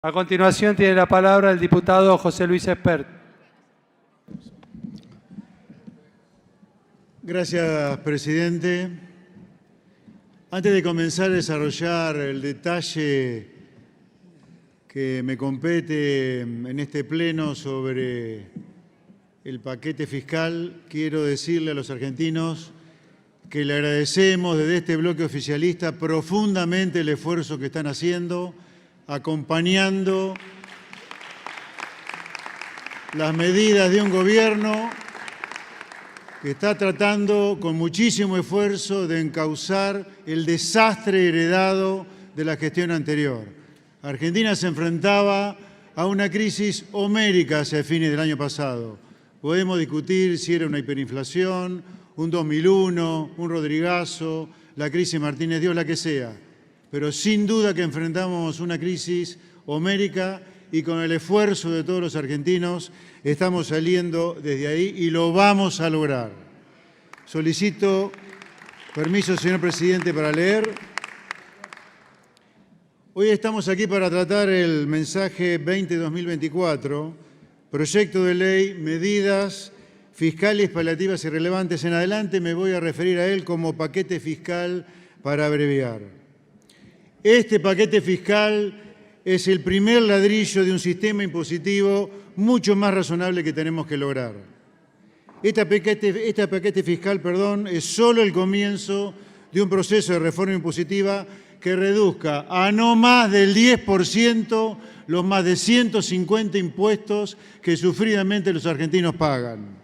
A continuación tiene la palabra el diputado José Luis Espert. Gracias, presidente. Antes de comenzar a desarrollar el detalle que me compete en este pleno sobre el paquete fiscal, quiero decirle a los argentinos que le agradecemos desde este bloque oficialista profundamente el esfuerzo que están haciendo, acompañando las medidas de un gobierno que está tratando con muchísimo esfuerzo de encauzar el desastre heredado de la gestión anterior. Argentina se enfrentaba a una crisis homérica hacia fines del año pasado. Podemos discutir si era una hiperinflación, un 2001, un Rodrigazo, la crisis Martínez Dios, la que sea. Pero sin duda que enfrentamos una crisis homérica y con el esfuerzo de todos los argentinos estamos saliendo desde ahí y lo vamos a lograr. Solicito permiso, señor presidente, para leer. Hoy estamos aquí para tratar el mensaje 20-2024, proyecto de ley, medidas fiscales paliativas y relevantes. En adelante me voy a referir a él como paquete fiscal para abreviar. Este paquete fiscal es el primer ladrillo de un sistema impositivo mucho más razonable que tenemos que lograr. Este paquete fiscal, es solo el comienzo de un proceso de reforma impositiva que reduzca a no más del 10% los más de 150 impuestos que sufridamente los argentinos pagan.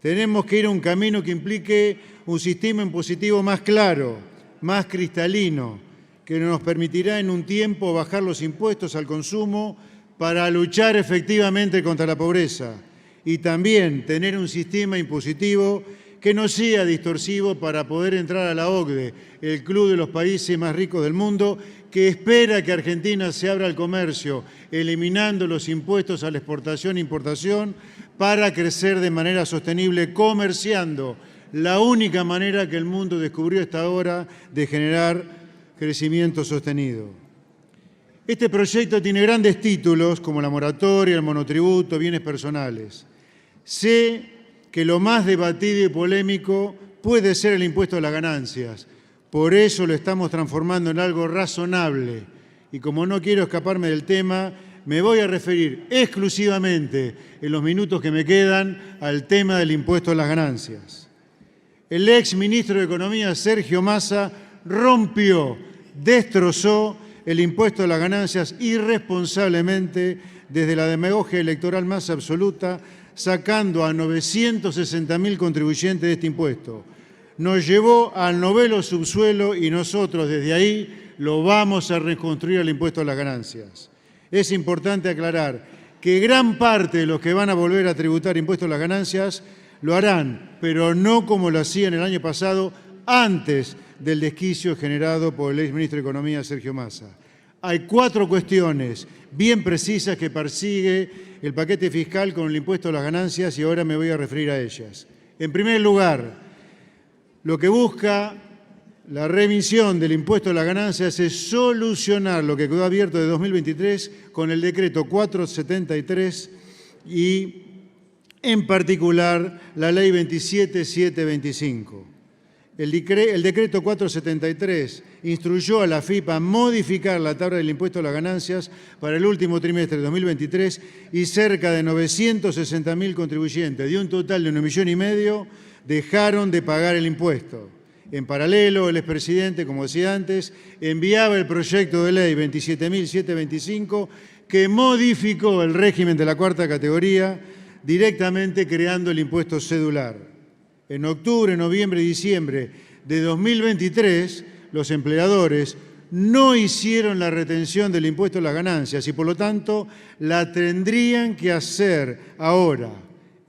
Tenemos que ir a un camino que implique un sistema impositivo más claro, más cristalino, que nos permitirá en un tiempo bajar los impuestos al consumo para luchar efectivamente contra la pobreza y también tener un sistema impositivo que no sea distorsivo para poder entrar a la OCDE, el club de los países más ricos del mundo, que espera que Argentina se abra al comercio, eliminando los impuestos a la exportación e importación para crecer de manera sostenible, comerciando, la única manera que el mundo descubrió hasta ahora de generar crecimiento sostenido. Este proyecto tiene grandes títulos como la moratoria, el monotributo, bienes personales. Sé que lo más debatido y polémico puede ser el impuesto a las ganancias. Por eso lo estamos transformando en algo razonable. Y como no quiero escaparme del tema, me voy a referir exclusivamente en los minutos que me quedan al tema del impuesto a las ganancias. El ex ministro de Economía, Sergio Massa, rompió, destrozó el impuesto a las ganancias irresponsablemente desde la demagogia electoral más absoluta, sacando a 960.000 contribuyentes de este impuesto. Nos llevó al noveno subsuelo y nosotros desde ahí lo vamos a reconstruir al impuesto a las ganancias. Es importante aclarar que gran parte de los que van a volver a tributar impuestos a las ganancias lo harán, pero no como lo hacían el año pasado, antes del desquicio generado por el exministro de Economía, Sergio Massa. Hay 4 cuestiones bien precisas que persigue el paquete fiscal con el impuesto a las ganancias y ahora me voy a referir a ellas. En primer lugar, lo que busca la remisión del impuesto a las ganancias es solucionar lo que quedó abierto de 2023 con el decreto 473 y, en particular, la ley 27725. El decreto 473 instruyó a la AFIP a modificar la tabla del impuesto a las ganancias para el último trimestre de 2023 y cerca de 960.000 contribuyentes, de un total de 1,5 millones, dejaron de pagar el impuesto. En paralelo, el expresidente, como decía antes, enviaba el proyecto de ley 27.725 que modificó el régimen de la cuarta categoría directamente creando el impuesto cedular. En octubre, noviembre y diciembre de 2023, los empleadores no hicieron la retención del impuesto a las ganancias y, por lo tanto, la tendrían que hacer ahora.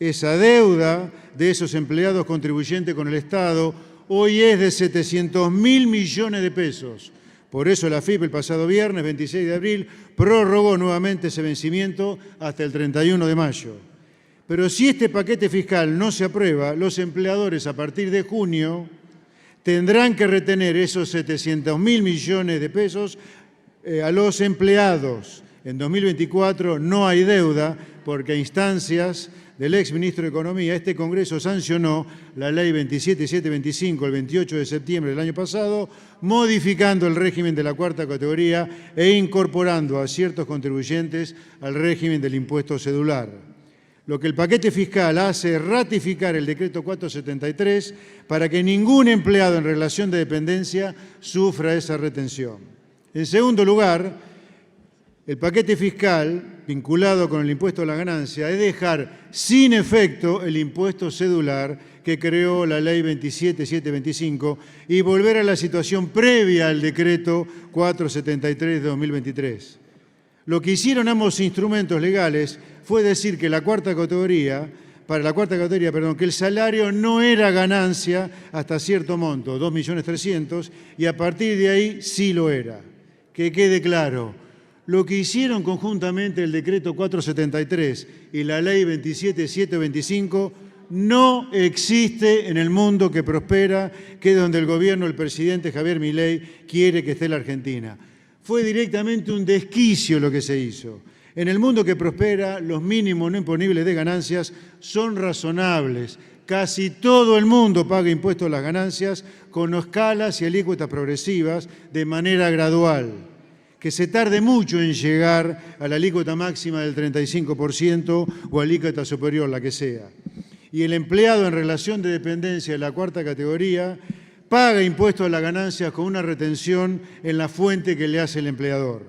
Esa deuda de esos empleados contribuyentes con el Estado hoy es de 700.000 millones de pesos. Por eso la AFIP el pasado viernes, 26 de abril, prorrogó nuevamente ese vencimiento hasta el 31 de mayo. Pero si este paquete fiscal no se aprueba, los empleadores a partir de junio tendrán que retener esos 700.000 millones de pesos a los empleados. En 2024 no hay deuda porque a instancias del exministro de Economía, este Congreso sancionó la Ley 27725 el 28 de septiembre del año pasado, modificando el régimen de la cuarta categoría e incorporando a ciertos contribuyentes al régimen del impuesto cedular. Lo que el paquete fiscal hace es ratificar el decreto 473 para que ningún empleado en relación de dependencia sufra esa retención. En segundo lugar, el paquete fiscal, vinculado con el impuesto a la ganancia, es dejar sin efecto el impuesto cedular que creó la Ley 27725 y volver a la situación previa al decreto 473 de 2023. Lo que hicieron ambos instrumentos legales fue decir que para la cuarta categoría, que el salario no era ganancia hasta cierto monto, 2.300.000, y a partir de ahí sí lo era. Que quede claro. Lo que hicieron conjuntamente el decreto 473 y la ley 27725 no existe en el mundo que prospera, que es donde el gobierno del presidente Javier Milei quiere que esté la Argentina. Fue directamente un desquicio lo que se hizo. En el mundo que prospera, los mínimos no imponibles de ganancias son razonables. Casi todo el mundo paga impuestos a las ganancias con escalas y alícuotas progresivas de manera gradual. Que se tarde mucho en llegar a la alícuota máxima del 35% o alícuota superior, la que sea. Y el empleado en relación de dependencia de la cuarta categoría paga impuestos a las ganancias con una retención en la fuente que le hace el empleador.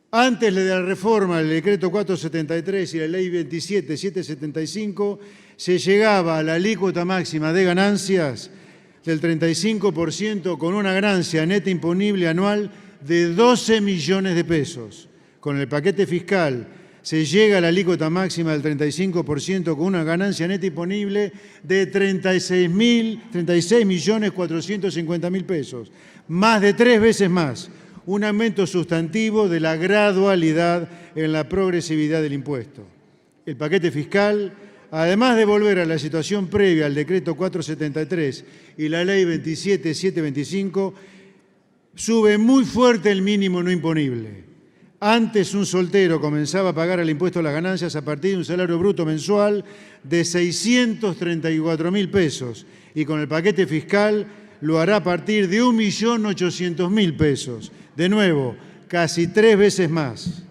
Antes de la reforma del decreto 473 y la ley 27775, se llegaba a la alícuota máxima de ganancias del 35% con una ganancia neta imponible anual de 12 millones de pesos. Con el paquete fiscal se llega a la alícuota máxima del 35% con una ganancia neta imponible de 36.450.000 pesos, más de 3 veces más, un aumento sustantivo de la gradualidad en la progresividad del impuesto. El paquete fiscal, además de volver a la situación previa al decreto 473 y la ley 27725, sube muy fuerte el mínimo no imponible. Antes un soltero comenzaba a pagar el impuesto a las ganancias a partir de un salario bruto mensual de 634.000 pesos y con el paquete fiscal lo hará a partir de 1.800.000 pesos. De nuevo, casi 3 veces más.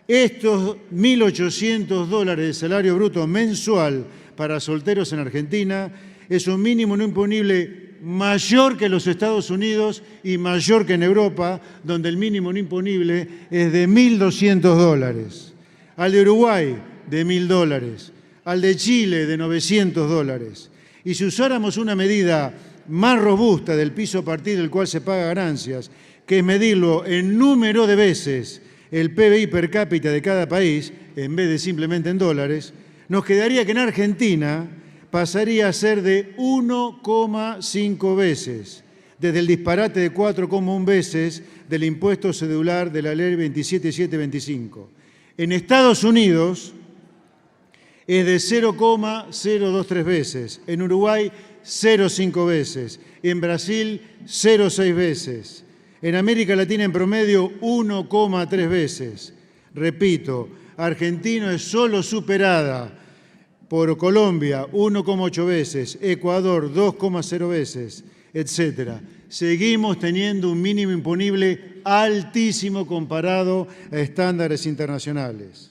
Estos $1.800 de salario bruto mensual para solteros en Argentina es un mínimo no imponible mayor que en los Estados Unidos y mayor que en Europa, donde el mínimo no imponible es de $1.200. Al de Uruguay, de $1.000. Al de Chile, de $900. Y si usáramos una medida más robusta del piso a partir del cual se paga ganancias, que es medirlo en número de veces el PBI per cápita de cada país, en vez de simplemente en dólares, nos quedaría que en Argentina pasaría a ser de 1,5 veces, desde el disparate de 4,1 veces del impuesto cedular de la ley 27725. En Estados Unidos es de 0,023 veces, en Uruguay 0,5 veces, en Brasil 0,6 veces, en América Latina en promedio 1,3 veces. Repito, Argentina es solo superada por Colombia 1,8 veces, Ecuador 2,0 veces, etc. Seguimos teniendo un mínimo imponible altísimo comparado a estándares internacionales.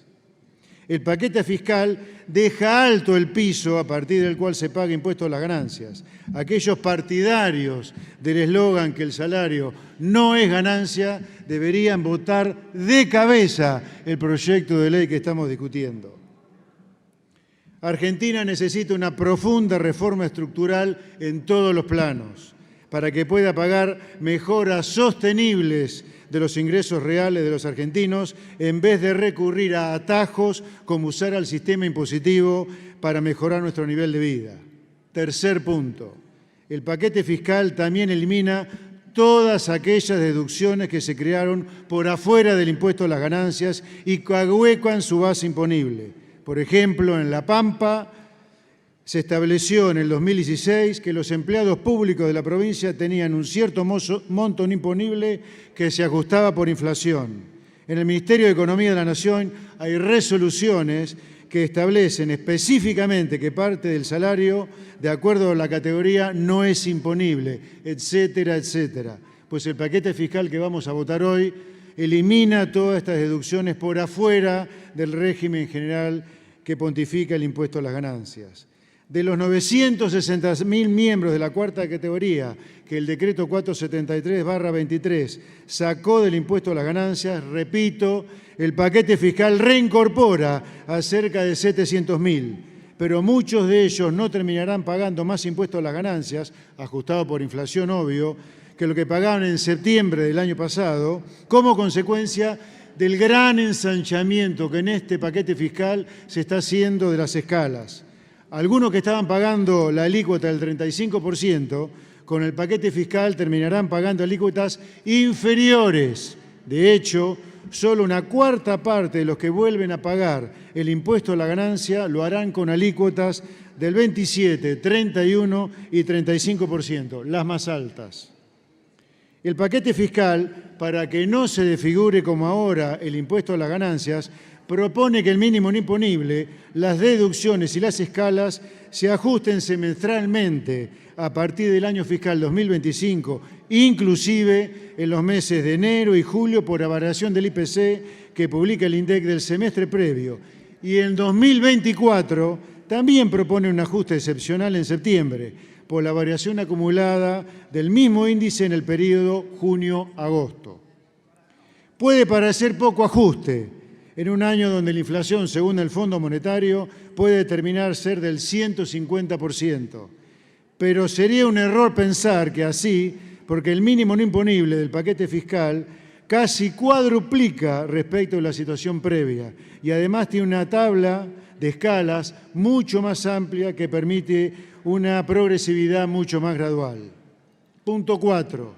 El paquete fiscal deja alto el piso a partir del cual se paga impuesto a las ganancias. Aquellos partidarios del eslogan que el salario no es ganancia deberían votar de cabeza el proyecto de ley que estamos discutiendo. Argentina necesita una profunda reforma estructural en todos los planos para que pueda pagar mejoras sostenibles de los ingresos reales de los argentinos en vez de recurrir a atajos como usar al sistema impositivo para mejorar nuestro nivel de vida. Tercer punto, el paquete fiscal también elimina todas aquellas deducciones que se crearon por afuera del impuesto a las ganancias y que ahuecan su base imponible. Por ejemplo, en La Pampa se estableció en el 2016 que los empleados públicos de la provincia tenían un cierto monto no imponible que se ajustaba por inflación. En el Ministerio de Economía de la Nación hay resoluciones que establecen específicamente que parte del salario, de acuerdo a la categoría, no es imponible, etcétera, etcétera. Pues el paquete fiscal que vamos a votar hoy elimina todas estas deducciones por afuera del régimen general que pontifica el impuesto a las ganancias. De los 960.000 miembros de la cuarta categoría que el decreto 473/23 sacó del impuesto a las ganancias, repito, el paquete fiscal reincorpora a cerca de 700.000, pero muchos de ellos no terminarán pagando más impuesto a las ganancias, ajustado por inflación, obvio, que lo que pagaban en septiembre del año pasado, como consecuencia del gran ensanchamiento que en este paquete fiscal se está haciendo de las escalas. Algunos que estaban pagando la alícuota del 35%, con el paquete fiscal terminarán pagando alícuotas inferiores. De hecho, solo una cuarta parte de los que vuelven a pagar el impuesto a la ganancia lo harán con alícuotas del 27, 31 y 35%, las más altas. El paquete fiscal, para que no se desfigure como ahora el impuesto a las ganancias, propone que el mínimo no imponible, las deducciones y las escalas se ajusten semestralmente a partir del año fiscal 2025, inclusive en los meses de enero y julio por variación del IPC que publica el INDEC del semestre previo. Y en 2024 también propone un ajuste excepcional en septiembre por la variación acumulada del mismo índice en el periodo junio-agosto. Puede parecer poco ajuste en un año donde la inflación, según el Fondo Monetario, puede terminar ser del 150%. Pero sería un error pensar que así, porque el mínimo no imponible del paquete fiscal casi cuadruplica respecto a la situación previa y además tiene una tabla de escalas mucho más amplia que permite una progresividad mucho más gradual. Punto 4.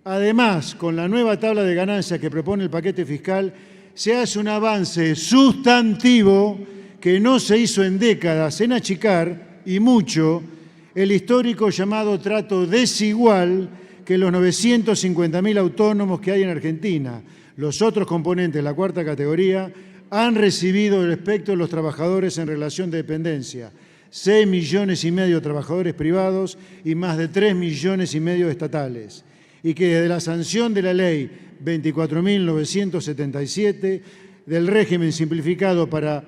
Además, con la nueva tabla de ganancias que propone el paquete fiscal, se hace un avance sustantivo que no se hizo en décadas en achicar, y mucho, el histórico llamado trato desigual que los 950.000 autónomos que hay en Argentina, los otros componentes de la cuarta categoría, han recibido respecto a los trabajadores en relación de dependencia. 6,5 millones de trabajadores privados y más de 3,5 millones estatales. Y que desde la sanción de la ley 24.977 del régimen simplificado para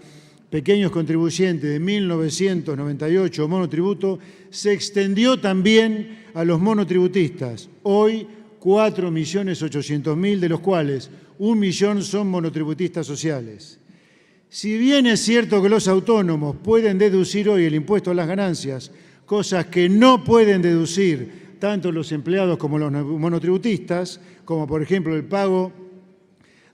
pequeños contribuyentes de 1998 o monotributo, se extendió también a los monotributistas. Hoy 4.800.000, de los cuales 1 millón son monotributistas sociales. Si bien es cierto que los autónomos pueden deducir hoy el impuesto a las ganancias, cosas que no pueden deducir tanto los empleados como los monotributistas, como por ejemplo el pago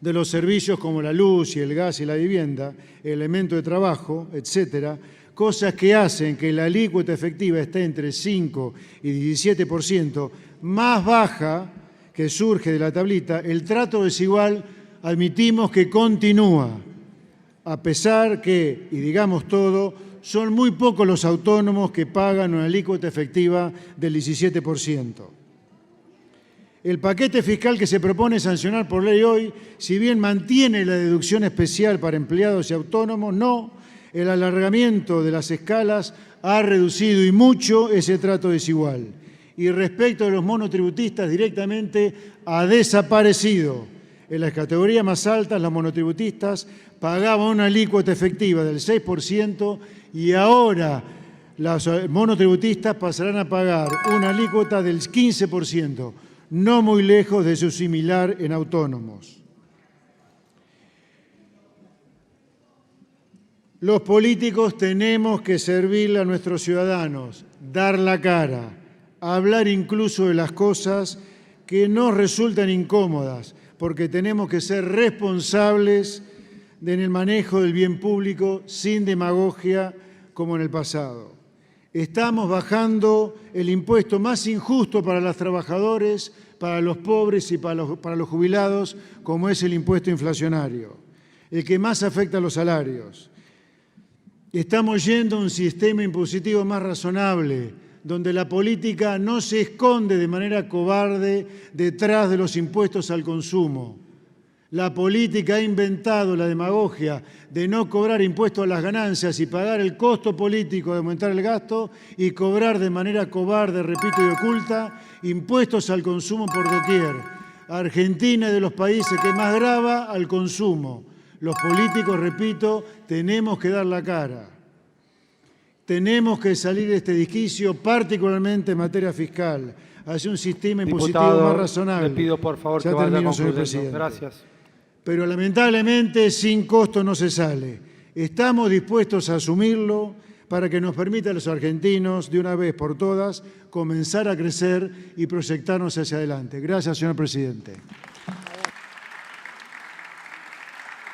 de los servicios como la luz y el gas y la vivienda, elemento de trabajo, etcétera, cosas que hacen que la alícuota efectiva esté entre 5 y 17%, más baja que surge de la tablita, el trato desigual admitimos que continúa, a pesar que, y digamos todo, son muy pocos los autónomos que pagan una alícuota efectiva del 17%. El paquete fiscal que se propone sancionar por ley hoy, si bien mantiene la deducción especial para empleados y autónomos, no, el alargamiento de las escalas ha reducido y mucho ese trato desigual. Y respecto a los monotributistas, directamente ha desaparecido. En las categorías más altas, los monotributistas pagaban una alícuota efectiva del 6% y ahora los monotributistas pasarán a pagar una alícuota del 15%, no muy lejos de su similar en autónomos. Los políticos tenemos que servirle a nuestros ciudadanos, dar la cara, hablar incluso de las cosas que nos resultan incómodas, porque tenemos que ser responsables en el manejo del bien público sin demagogia como en el pasado. Estamos bajando el impuesto más injusto para los trabajadores, para los pobres y para los jubilados, como es el impuesto inflacionario, el que más afecta a los salarios. Estamos yendo a un sistema impositivo más razonable, donde la política no se esconde de manera cobarde detrás de los impuestos al consumo. La política ha inventado la demagogia de no cobrar impuestos a las ganancias y pagar el costo político de aumentar el gasto y cobrar de manera cobarde, repito, y oculta, impuestos al consumo por doquier. Argentina es de los países que más grava al consumo. Los políticos, repito, tenemos que dar la cara. Tenemos que salir de este disquicio, particularmente en materia fiscal, hacia un sistema impositivo Diputado, más razonable. le pido por favor Ya que vaya termino, señor concluyendo. presidente. Gracias. Pero lamentablemente sin costo no se sale. Estamos dispuestos a asumirlo para que nos permita a los argentinos, de una vez por todas, comenzar a crecer y proyectarnos hacia adelante. Gracias, señor presidente.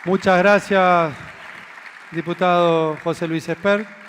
Muchas gracias, diputado José Luis Espert.